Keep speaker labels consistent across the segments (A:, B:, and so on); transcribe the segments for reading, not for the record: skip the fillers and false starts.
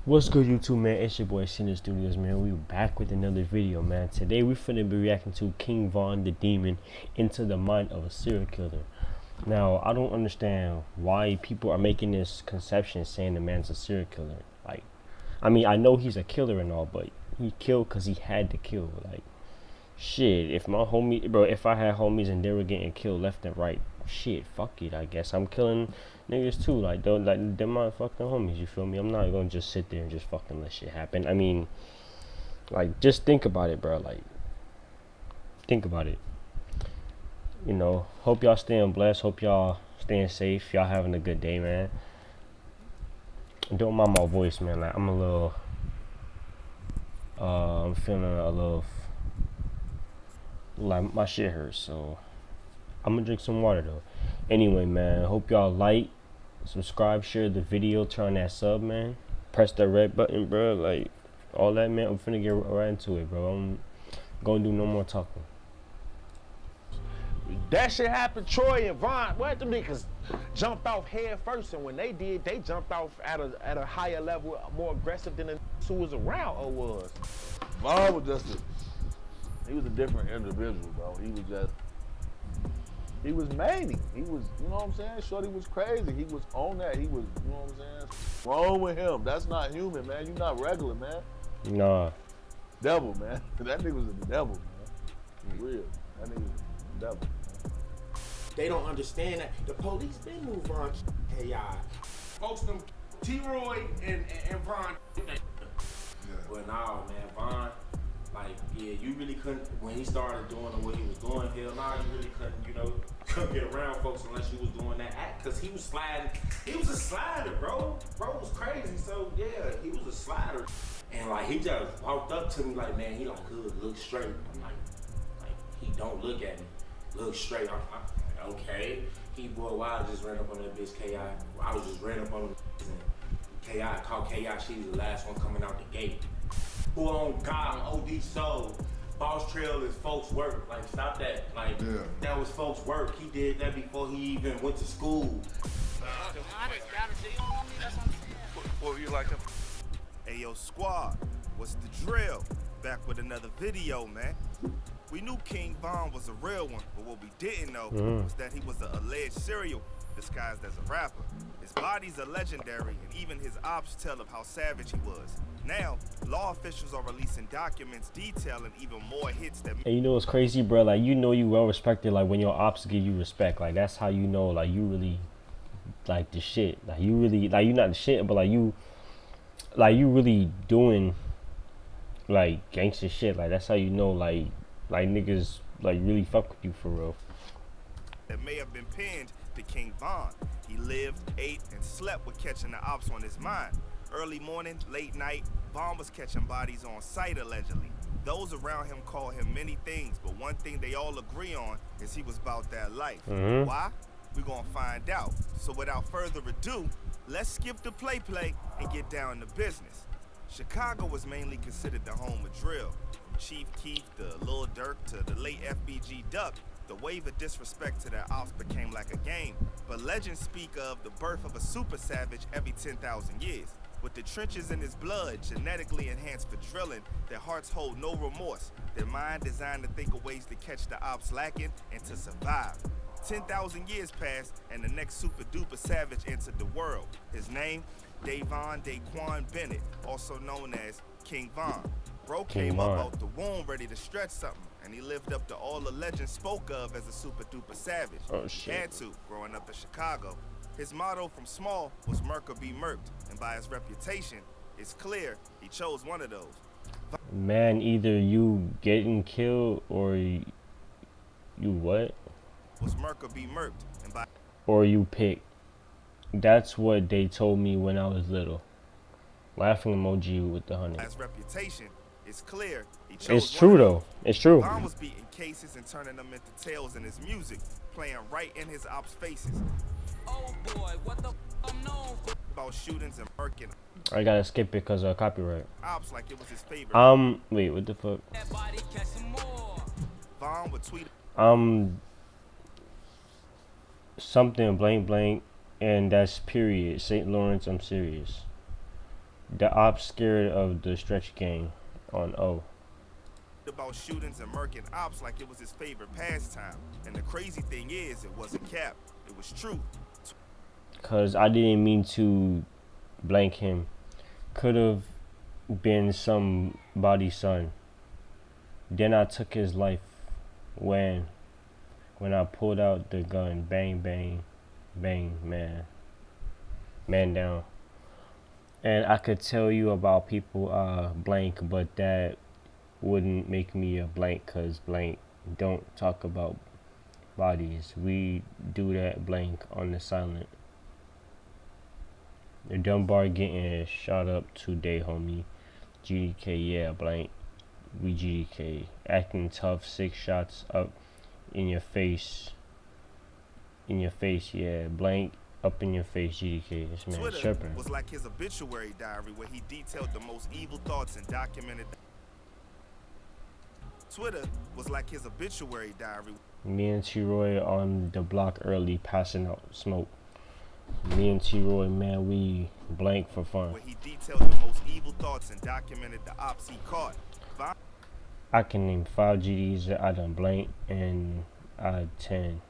A: What's good, YouTube, man? It's your boy Cine Studios, man. We back with another video, man. Today we finna be reacting to King Von the Demon Into the Mind of a Serial Killer. Now, I don't understand why people are making this conception saying the man's a serial killer. Like, I mean, I know he's a killer and all, but he killed because he had to kill. Like, shit, if my homie, bro, if I had homies and they were getting killed left and right, shit, fuck it, I guess I'm killing niggas too. Like, they're my fucking homies, you feel me? I'm not gonna just sit there and just fucking let shit happen. I mean, like, just think about it, bro. Like, think about it. You know, hope y'all staying blessed. Hope y'all staying safe. Y'all having a good day, man. Don't mind my voice, man. Like, I'm a little, I'm feeling a little, like, my shit hurts, so I'm gonna drink some water though. Anyway, man, hope y'all like, subscribe, share the video, turn that sub, man. Press that red button, bro. Like, all that, man. I'm finna get right into it, bro. I'm gonna do no more talking.
B: That shit happened. Troy and Von, what them niggas jumped off head first, and when they did, they jumped off at a higher level, more aggressive than the who was around or was.
C: Von was just he was a different individual, bro. He was manic. He was, you know what I'm saying? Shorty was crazy. He was on that. He was, you know what I'm saying? What's wrong with him? That's not human, man. You're not regular, man.
A: Nah.
C: Devil, man. That nigga was the devil, man. For real. That nigga was the devil.
D: They don't understand that the police been moved on. Hey, y'all. Folks, them T-Roy and Von. Yeah. But nah, man, Von, like, yeah, you really couldn't, when he started doing what he was doing, hell nah, you really couldn't, you know, couldn't get around folks unless you was doing that act, because he was sliding. He was a slider, bro. Bro was crazy, so yeah, he was a slider. And like, he just walked up to me like, man, he like, good, look straight. I'm like, he don't look at me. Look straight. I'm okay. He, boy, why I just ran up on that bitch KI. I was just ran up on him. KI, called KI. She was the last one coming out the gate. Who on God, on OD Soul. Boss Trail is folks' work. Like, stop that. Like, yeah. That was folks' work. He did that before he even went to school.
E: What you like him? Hey, yo, squad, what's the drill? Back with another video, man. We knew King Von was a real one, but what we didn't know was that he was an alleged serial disguised as a rapper. His bodies are legendary, and even his ops tell of how savage he was. Now, law officials are releasing documents detailing even more hits that...
A: And you know what's crazy, bro? Like, you know you well respected, like, when your ops give you respect. Like, that's how you know, like, you really, like, the shit. Like, you really, like, you not the shit, but, like, you really doing, like, gangster shit. Like, that's how you know, like niggas, like, really fuck with you for real.
E: That may have been pinned to King Von. He lived, ate, and slept with catching the ops on his mind. Early morning, late night, Von was catching bodies on sight, allegedly. Those around him call him many things, but one thing they all agree on is he was about that life. Why? We're gonna find out. So without further ado, let's skip the play and get down to business. Chicago was mainly considered the home of drill. From Chief Keef to Lil Durk to the late FBG Duck, the wave of disrespect to their ops became like a game. But legends speak of the birth of a super savage every 10,000 years. With the trenches in his blood, genetically enhanced for drilling, their hearts hold no remorse. Their mind designed to think of ways to catch the ops lacking and to survive. 10,000 years passed, and the next super duper savage entered the world. His name, Davon Daquan Bennett, also known as King Von. Bro came up out the womb ready to stretch something, and he lived up to all the legends spoke of as a super duper savage. He had to, growing up in Chicago. His motto from small was Merc or be murked, and by his reputation, it's clear he chose one of those.
A: Man, either you getting killed or you what?
E: Was Merc or be murked, and by
A: or you pick. That's what they told me when I was little. Laughing emoji with the honey.
E: His reputation, it's clear he chose.
A: It's true though. It's true.
E: Von was beating cases and turning them into tales in his music, playing right in his ops' faces. Oh boy, what the I'm known for? About shootings and murking.
A: I gotta skip it because of copyright.
E: Ops like it was his favorite.
A: Wait, what the fuck?
E: Von would tweet.
A: Something blank blank, and that's period. St. Lawrence, I'm serious. The ops scared of the stretch gang on O.
E: About shootings and murking ops like it was his favorite pastime. And the crazy thing is, it wasn't cap. It was true.
A: Cause I didn't mean to blank him. Could have been somebody's son. Then I took his life when I pulled out the gun. Bang, bang, bang, man down. And I could tell you about people blank, but that wouldn't make me a blank, cause blank don't talk about bodies. We do that blank on the silent. The Dunbar getting shot up today, homie. GDK, yeah, blank. We GDK. Acting tough, 6 shots up in your face. In your face, yeah. Blank, up in your face, GDK. This man
E: Twitter
A: chirping.
E: was like his obituary diary where he detailed the most evil thoughts and documented. Twitter was like his obituary diary.
A: Me and T-Roy on the block early, passing out smoke. Me and T-Roy, man, we blank for fun.
E: Where he detailed the most evil thoughts and documented the ops he caught.
A: I can name 5 GDs that I done blank, and I 10.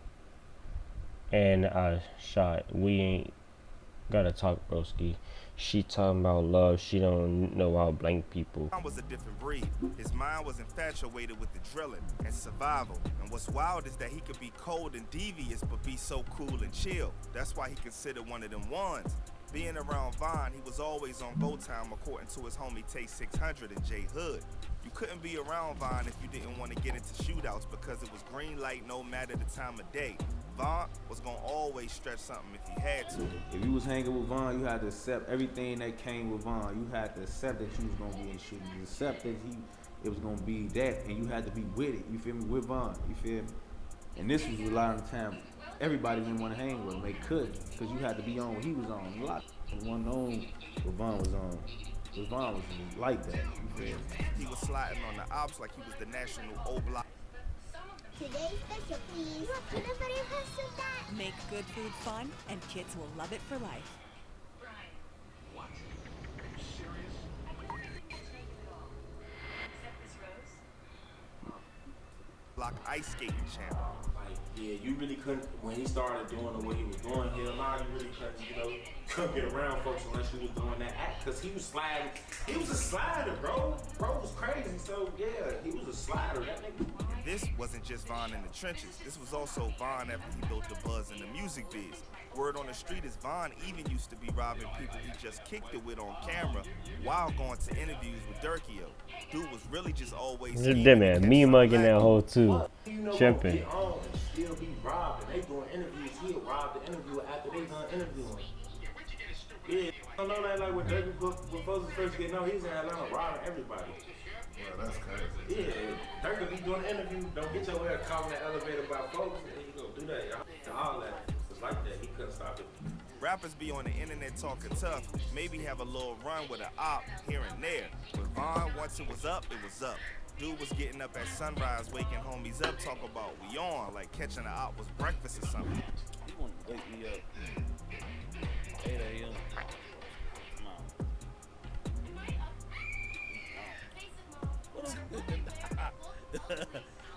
A: And I shot. We ain't gotta talk, broski. She talking about love. She don't know how blank people.
E: Vaughn was a different breed. His mind was infatuated with the drilling and survival. And what's wild is that he could be cold and devious, but be so cool and chill. That's why he considered one of them ones. Being around Vaughn, he was always on go time, according to his homie Tay 600 and J Hood. You couldn't be around Vaughn if you didn't want to get into shootouts because it was green light no matter the time of day. Vaughn was gonna always stretch something if he had to.
F: If you was hanging with Vaughn, you had to accept everything that came with Vaughn. You had to accept that you was gonna be in shooting. You accept that it was gonna be that, and you had to be with it. You feel me? With Vaughn. You feel me? And this was a lot of the time everybody didn't want to hang with him. They couldn't, because you had to be on what he was on. A lot of one known what Vaun was on. Because Vaun was like that. You feel me?
E: He was sliding on the ops like he was the national O-Block.
G: Today's special, please.
H: Make good food fun, and kids will love it for life.
E: Block ice skating champ.
D: Like, yeah, you really couldn't, when he started doing what he was doing here, now you really couldn't get around folks unless you was doing that act, because he was sliding. He was a slider, bro. Bro was crazy, so yeah, he was a slider, that nigga.
E: This wasn't just Vaughn in the trenches. This was also Vaughn after he built the buzz in the music biz. Word on the street is Vaughn even used to be robbing people he just kicked it with on camera while going to interviews with Durkio. Dude was really just always
A: That man, me mugging that hoe too.
D: You know,
A: Tripping.
D: get on and still be robbed, and they doing interviews. He'll rob the interviewer after they done interviewing. Yeah, I know that, like when Durkio was first getting on, he's in Atlanta robbing everybody.
C: Yeah, that's crazy.
D: Yeah, Durkio be doing an interview. Don't get your head caught in the elevator by folks, and he gonna do that. And all that. It's like that. He couldn't stop it.
E: Rappers be on the internet talking tough, maybe have a little run with an op here and there. But Vaughn, once it was up, it was up. Dude was getting up at sunrise, waking homies up, talk about we on, like catching an op was breakfast or something.
F: You want to wake me up 8 a.m.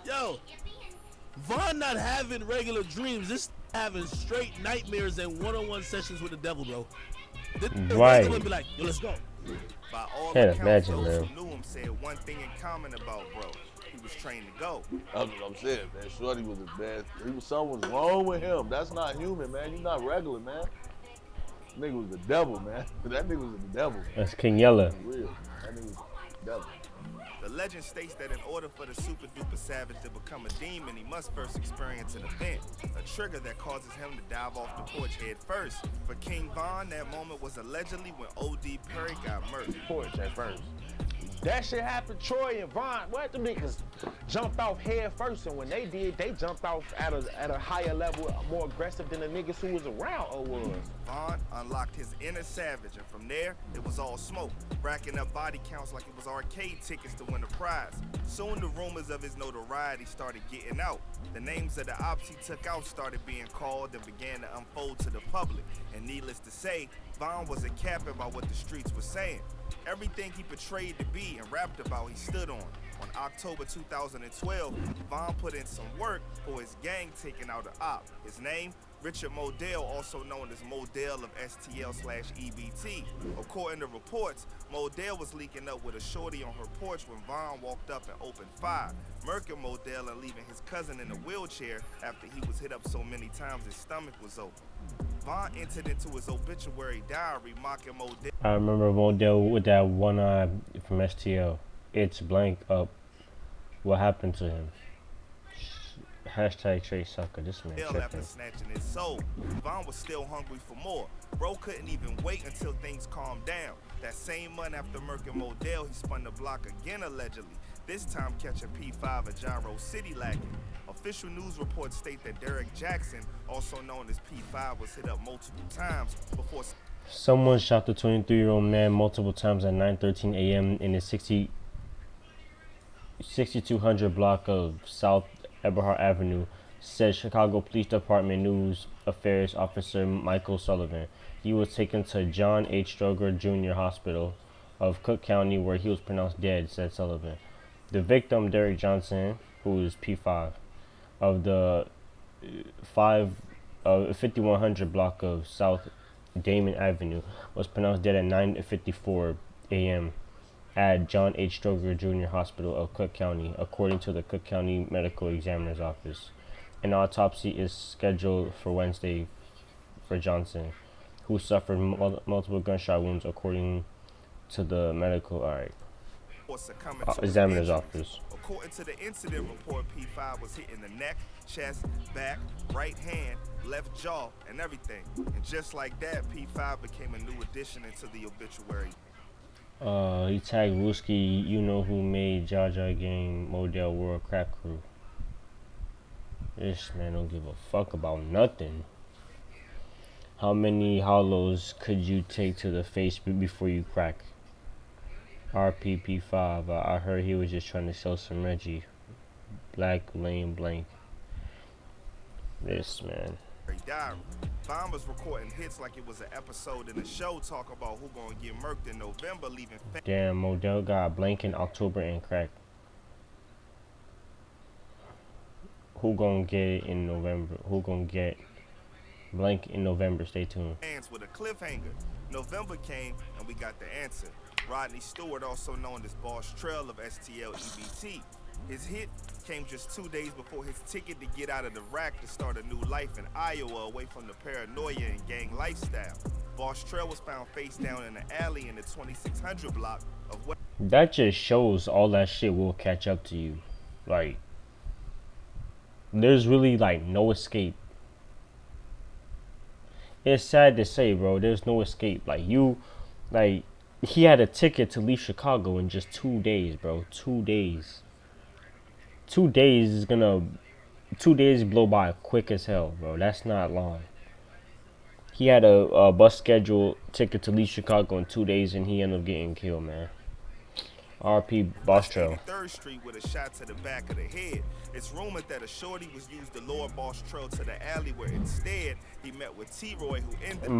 I: Yo, Vaughn not having regular dreams. This having straight nightmares and one-on-one sessions with the devil, bro. This
A: Right.
I: be like, yo, let's go.
E: By all
A: Can't
E: accounts,
A: imagine,
E: those
A: man.
E: who knew him said one thing in common about bro. He was trained to go.
C: That's what I'm saying, man. Shorty was the best. Something was wrong with him. That's not human, man. You're not regular, man. Nigga was the devil, man. That nigga was the devil.
A: That's King Yella.
C: Real. That nigga was the devil.
E: The legend states that in order for the super duper savage to become a demon, he must first experience an event, a trigger that causes him to dive off the porch head first. For King Vaughn, that moment was allegedly when O.D. Perry got murdered.
B: Porch at first. That shit happened, Troy and Vaughn. What, them niggas jumped off head first, and when they did, they jumped off at a higher level, more aggressive than the niggas who was around or was.
E: Vaughn unlocked his inner savage, and from there, it was all smoke, racking up body counts like it was arcade tickets to win a prize. Soon the rumors of his notoriety started getting out. The names of the ops he took out started being called and began to unfold to the public. And needless to say, Vaughn wasn't capping by what the streets were saying. Everything he portrayed to be and rapped about, he stood on. On October 2012, Vaughn put in some work for his gang taking out an op. His name, Richard Modell, also known as Modell of STL/EBT. According to reports, Modell was leaking up with a shorty on her porch when Vaughn walked up and opened fire, murking Modell and leaving his cousin in a wheelchair after he was hit up so many times his stomach was open. Vaughn entered into his obituary diary mocking Modell.
A: I remember Modell with that one eye from STL. It's blank up. What happened to him? Hashtag Trey Sucker. This man
E: After
A: tripping.
E: snatching his soul, Vaughn was still hungry for more. Bro couldn't even wait until things calmed down. That same month after murking Modell, he spun the block again allegedly. This time catching P5 at Gyro City lacking. Official news reports state that Derek Jackson, also known as P5, was hit up multiple times before.
A: Someone shot the 23-year-old man multiple times at 9:13 a.m. in the 6200 block of South Eberhard Avenue, said Chicago Police Department News Affairs Officer Michael Sullivan. He was taken to John H. Stroger Jr. Hospital of Cook County, where he was pronounced dead, said Sullivan. The victim, Derek Johnson, who is P5, of the 5100 block of South Damon Avenue, was pronounced dead at 9:54 a.m. at John H. Stroger Jr. Hospital of Cook County, according to the Cook County Medical Examiner's Office. An autopsy is scheduled for Wednesday for Johnson, who suffered multiple gunshot wounds, according to the medical examiner's office.
E: According to the incident report, P5 was hit in the neck, chest, back, right hand, left jaw, and everything. And just like that, P5 became a new addition into the obituary.
A: He tagged Wooski, you know who made Jaja Gang Modell World Crap Crew. This man don't give a fuck about nothing. How many hollows could you take to the face before you crack? RPP5, I heard he was just trying to sell some Reggie. Black Lane Blank. This man.
E: Vaughn was recording hits like it was an episode in the show talking about who gonna get murked in November, leaving.
A: Damn, Modell got blank in October and crack. Who gonna get it in November? Who gonna get blank in November? Stay tuned.
E: With a cliffhanger. November came and we got the answer. Rodney Stewart, also known as Boss Trail of STL/EBT. His hit came just 2 days before his ticket to get out of the rack to start a new life in Iowa, away from the paranoia and gang lifestyle. Boss Trail was found face down in an alley in the 2600 block of what.
A: That just shows all that shit will catch up to you. Like, there's really like no escape. It's sad to say, bro, there's no escape. Like, he had a ticket to leave Chicago in just 2 days, bro. 2 days. 2 days is gonna 2 days blow by quick as hell, bro. That's not long. He had a bus schedule ticket to leave Chicago in 2 days, and he ended up getting killed, man. RP Boss Trail.
E: 3rd Street with a shot to the back of the head. It's rumored that a shorty was used to lure Boss Trail to the alley, where instead he met with T-Roy, who ended.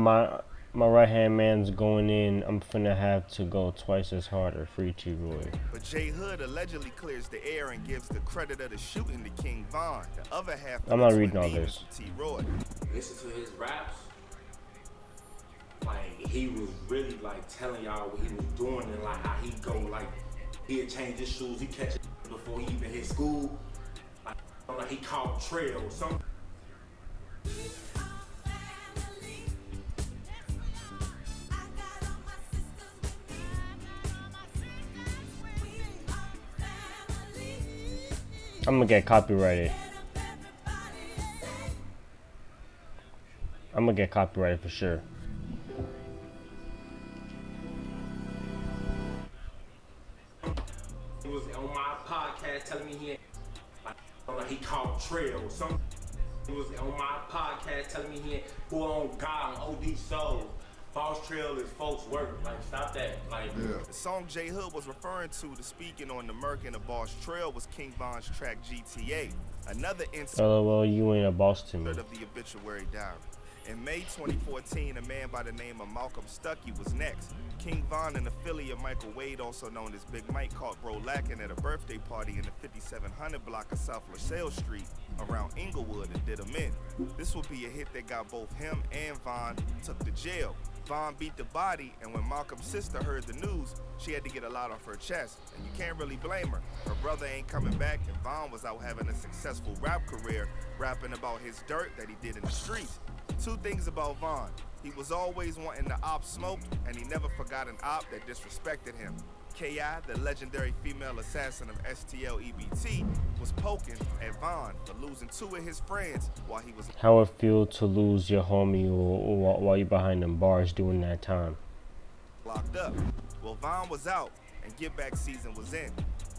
A: My right hand man's going in. I'm finna have to go twice as hard or free T-Roy.
E: But J Hood allegedly clears the air and gives the credit of the shooting to King Von. The other half.
A: I'm not reading all this.
E: T-Roy.
D: Listen to his raps. Like, he was really like telling y'all what he was doing and like how he go, like he'd change his shoes, he catch it before he even hit school. Like he caught trail or something.
A: I'm gonna get copyrighted. I'm gonna get copyrighted for sure.
D: He was on my podcast telling me he caught trail or something. He was on my podcast telling me he who on God on OD Soul. Boss Trail is folks' work. Like, stop that. Like,
E: The song J Hood was referring to speaking on the Merc and the Boss Trail was King Von's track GTA. Another incident
A: LOL, you ain't a boss to me.
E: of the obituary diary. In May 2014, a man by the name of Malcolm Stuckey was next. King Von, an affiliate of Michael Wade, also known as Big Mike, caught bro lacking at a birthday party in the 5700 block of South LaSalle Street around Inglewood and did him in. This would be a hit that got both him and Von took to jail. Von beat the body, and when Malcolm's sister heard the news, she had to get a lot off her chest, and you can't really blame her. Her brother ain't coming back, and Von was out having a successful rap career, rapping about his dirt that he did in the streets. Two things about Von. He was always wanting the op smoked, and he never forgot an op that disrespected him. K.I., the legendary female assassin of STL EBT, was poking at Von for losing two of his friends while he was
A: How it feel to lose your homie or while you're behind them bars during that time?
E: locked up. Well, Von was out, and Get Back season was in.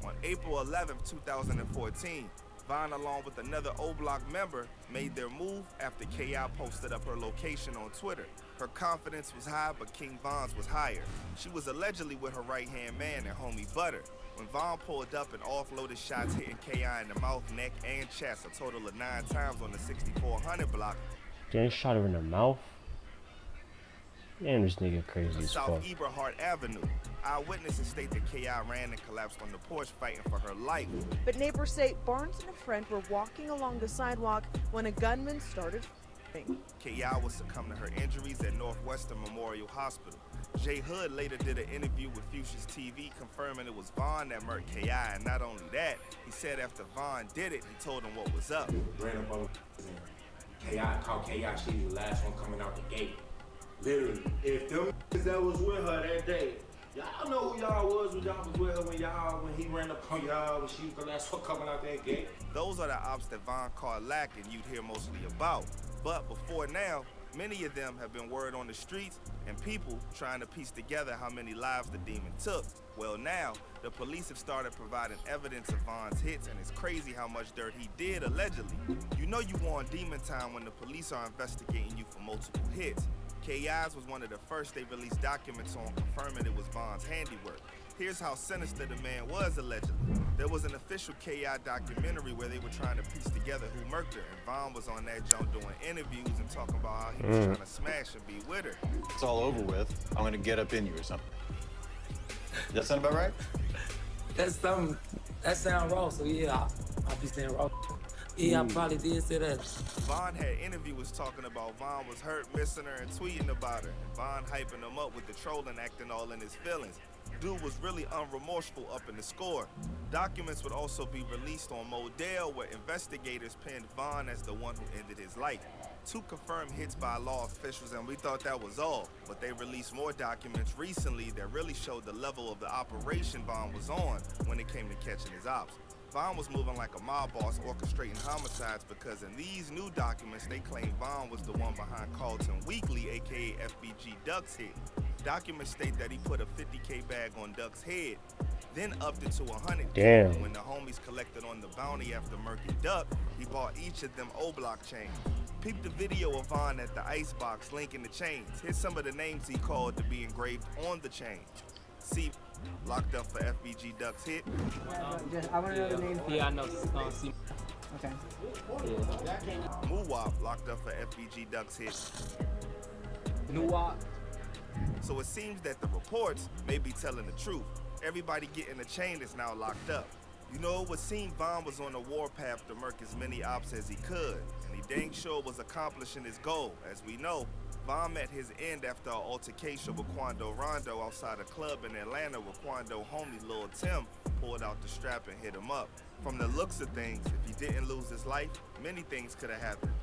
E: On April 11, 2014, Von, along with another O-Block member, made their move after K.I. posted up her location on Twitter. Her confidence was high, but King Von's was higher. She was allegedly with her right-hand man and homie Butter. When Von pulled up and offloaded shots hitting K.I. in the mouth, neck, and chest, a total of 9 times on the 6400 block.
A: They shot her in the mouth? Damn, this nigga crazy as
E: South
A: fuck.
E: Eberhard Avenue. Eyewitnesses state that K.I. ran and collapsed on the porch fighting for her life.
J: But neighbors say Barnes and a friend were walking along the sidewalk when a gunman started firing.
E: K.I. would succumb to her injuries at Northwestern Memorial Hospital. J Hood later did an interview with Fuchsia's TV confirming it was Von that murdered K.I. And not only that, he said after Von did it, he told him what was up.
D: ran up on K.I. called K.I. She was the last one coming out the gate. Literally, if them that was with her that day, y'all know who y'all was when y'all was with her when he ran up on y'all when she was the last one coming out that gate.
E: Those are the ops that Von caught lacking you'd hear mostly about. But before now, many of them have been word on the streets and people trying to piece together how many lives the demon took. Well now, the police have started providing evidence of Von's hits, and it's crazy how much dirt he did allegedly. You know you on demon time when the police are investigating you for multiple hits. K.I.'s was one of the first they released documents on confirming it was Von's handiwork. Here's how sinister the man was allegedly. There was an official K.I. documentary where they were trying to piece together who murked her, and Von was on that jump doing interviews and talking about how he was trying to smash and be with her.
K: It's all over with. I'm gonna get up in you or something. Does that sound about right?
L: That's something, that sound raw, so yeah, I'll be saying raw. Yeah, I probably did say that.
E: Von had interviewers talking about Von was hurt, missing her, and tweeting about her. And Von hyping him up with the trolling, acting all in his feelings. Dude was really unremorseful up in the score. Documents would also be released on Modell, where investigators pinned Von as the one who ended his life. 2 confirmed hits by law officials, and we thought that was all. But they released more documents recently that really showed the level of the operation Von was on when it came to catching his ops. Von was moving like a mob boss orchestrating homicides because in these new documents, they claim Von was the one behind Carlton Weekly, aka FBG Duck's hit. Documents state that he put a 50K bag on Duck's head, then upped it to 100K.
A: Damn.
E: When the homies collected on the bounty after Murky Duck, he bought each of them O-Block chains. Peep the video of Von at the icebox linking the chains. Here's some of the names he called to be engraved on the chain. C, locked up for FBG Duck's hit.
M: I want to know the name.
L: Yeah, I know. C.
M: Okay.
L: Yeah.
E: Muwap, locked up for FBG Duck's hit.
L: Nuwap.
E: So it seems that the reports may be telling the truth. Everybody getting a chain is now locked up. You know, it would seem Von was on a warpath to murk as many ops as he could, and he dang sure was accomplishing his goal. As we know, Von met his end after an altercation with Quando Rondo outside a club in Atlanta where Quando homie Lil Tim pulled out the strap and hit him up. From the looks of things, if he didn't lose his life, many things could have happened.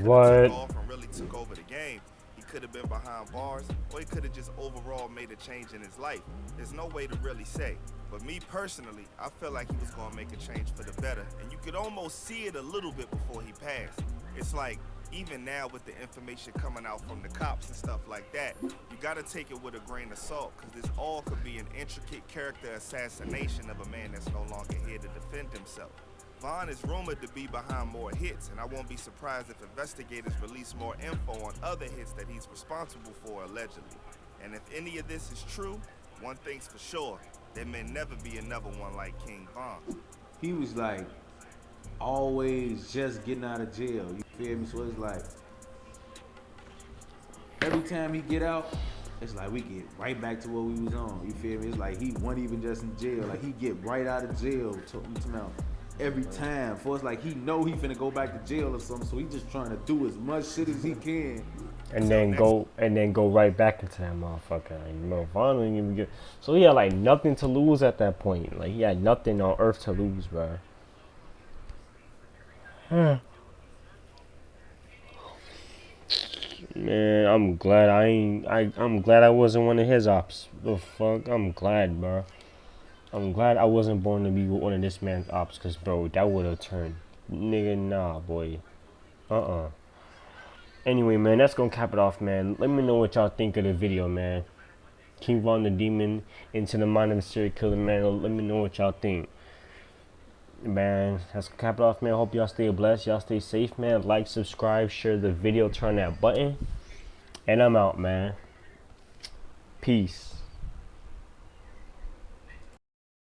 A: What?
E: Took off and really took over the game. He could have been behind bars, or he could have just overall made a change in his life. There's no way to really say. But me personally, I feel like he was gonna make a change for the better, and you could almost see it a little bit before he passed. It's like, even now with the information coming out from the cops and stuff like that, you gotta take it with a grain of salt, because this all could be an intricate character assassination of a man that's no longer here to defend himself. Von is rumored to be behind more hits, and I won't be surprised if investigators release more info on other hits that he's responsible for, allegedly. And if any of this is true, one thing's for sure, there may never be another one like King Von.
F: He was like always just getting out of jail, you feel me? So it's like every time he get out, it's like we get right back to what we was on, you feel me? It's like he wasn't even just in jail, like he get right out of jail every time. For it's like he know he finna go back to jail or something, so he just trying to do as much shit as he can.
A: And then go right back into that motherfucker. Like, you know, Von didn't even get. So he had like nothing to lose at that point. Like he had nothing on earth to lose, bro. Man, I'm glad I'm glad I wasn't one of his ops. The fuck, I'm glad, bro. I'm glad I wasn't born to be one of this man's ops, cause bro, that would have turned, nigga, nah, boy, Anyway, man, that's gonna cap it off, man. Let me know what y'all think of the video, man. King Von the Demon into the mind of a serial killer, man. Let me know what y'all think, man. That's gonna cap it off, man. Hope y'all stay blessed, y'all stay safe, man. Like, subscribe, share the video, turn that button, and I'm out, man. Peace.